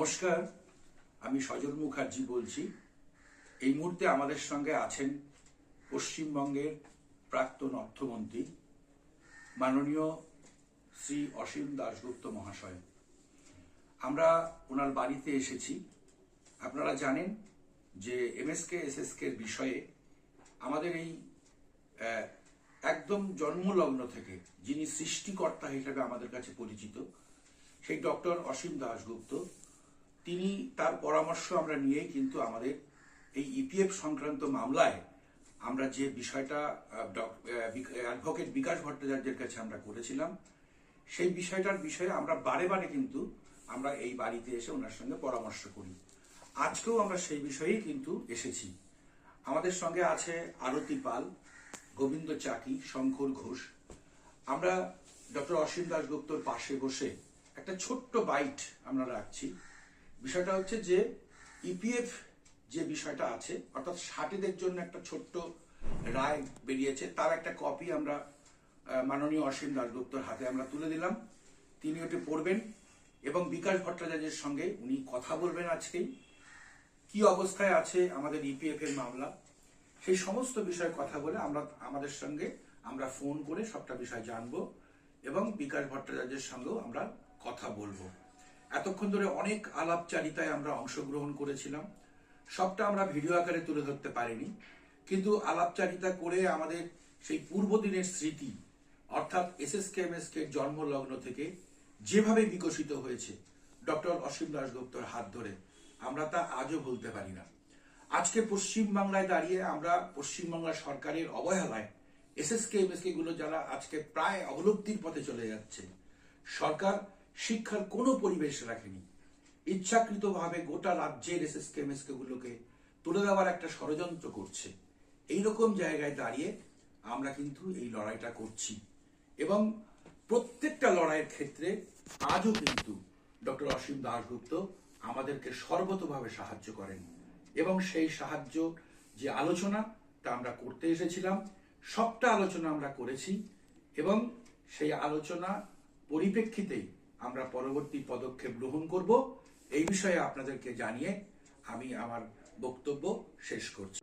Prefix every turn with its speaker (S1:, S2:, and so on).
S1: নমস্কার, আমি সজল মুখার্জি বলছি। এই মুহূর্তে আমাদের সঙ্গে আছেন পশ্চিমবঙ্গের প্রাক্তন অর্থমন্ত্রী মাননীয় শ্রী অসীম দাশগুপ্ত মহাশয়। আমরা ওনার বাড়িতে এসেছি। আপনারা জানেন যে এমএসকে এসএসকে বিষয়ে আমাদের এই একদম জন্মলগ্ন থেকে যিনি সৃষ্টিকর্তা হিসেবে আমাদের কাছে পরিচিত সেই ডক্টর অসীম দাশগুপ্ত, তিনি তার পরামর্শ আমরা নিয়েই কিন্তু আমাদের এই ইপিএফ সংক্রান্ত মামলায় আমরা যে বিষয়টা অ্যাডভোকেট বিকাশ ভট্টাচার্যের কাছে আমরা করেছিলাম, সেই বিষয়টার বিষয়ে আমরা বারে বারে কিন্তু আমরা এই বাড়িতে এসে ওনার সঙ্গে পরামর্শ করি। আজকেও আমরা সেই বিষয়েই কিন্তু এসেছি। আমাদের সঙ্গে আছে আরতি পাল, গোবিন্দ চাকি, শঙ্কর ঘোষ। আমরা ডক্টর অসীম দাশগুপ্তর পাশে বসে একটা ছোট্ট বাইট আমরা রাখছি। বিষয়টা হচ্ছে যে ইপিএফ যে বিষয়টা আছে, অর্থাৎ ষাটেদের জন্য একটা ছোট্ট রায় বেরিয়েছে, তার একটা কপি আমরা মাননীয় অসীম দাশগুপ্তর হাতে আমরা তুলে দিলাম। তিনি ওটি পড়বেন এবং বিকাশ ভট্টাচার্যের সঙ্গে উনি কথা বলবেন আজকেই কি অবস্থায় আছে আমাদের ইপিএফ এর মামলা, সেই সমস্ত বিষয়ে কথা বলে আমাদের সঙ্গে আমরা ফোন করে সবটা বিষয় জানবো এবং বিকাশ ভট্টাচার্যের সঙ্গেও আমরা কথা বলবো। এতক্ষণ ধরে অনেক আলাপচারিতায় আমরা অংশগ্রহণ করেছিলাম, সবটা আমরা ভিডিও আকারে তুলে ধরতে পারিনি, কিন্তু আলাপচারিতা করে আমাদের সেই পূর্বদিনের স্মৃতি, অর্থাৎ এসএসকে এমএসকে জন্মলগ্ন থেকে যেভাবে বিকশিত হয়েছে ডক্টর অসীম দাশগুপ্তর হাত ধরে, আমরা তা আজও ভুলতে পারি না। আজকে পশ্চিমবাংলায় দাঁড়িয়ে আমরা পশ্চিমবাংলা সরকারের অবহেলায় এসএসকে এমএসকে গুলো যারা আজকে প্রায় অবলুপ্তির পথে চলে যাচ্ছে, সরকার শিক্ষার কোনো পরিবেশ রাখেনি, ইচ্ছাকৃতভাবে গোটা রাজ্যের এসএসকে এমএসকে গুলোকে তুলে দেওয়ার একটা ষড়যন্ত্র করছে। এইরকম জায়গায় দাঁড়িয়ে আমরা কিন্তু এই লড়াইটা করছি এবং প্রত্যেকটা লড়াইয়ের ক্ষেত্রে আজও কিন্তু ডক্টর অসীম দাশগুপ্ত আমাদেরকে সর্বতোভাবে সাহায্য করেন এবং সেই সাহায্য যে আলোচনা তা আমরা করতে এসেছিলাম, সবটা আলোচনা আমরা করেছি এবং সেই আলোচনা পরিপ্রেক্ষিতেই আমরা পরবর্তী পদক্ষেপ গ্রহণ করব। এই বিষয়ে আপনাদেরকে জানিয়ে আমি আমার বক্তব্য শেষ করছি।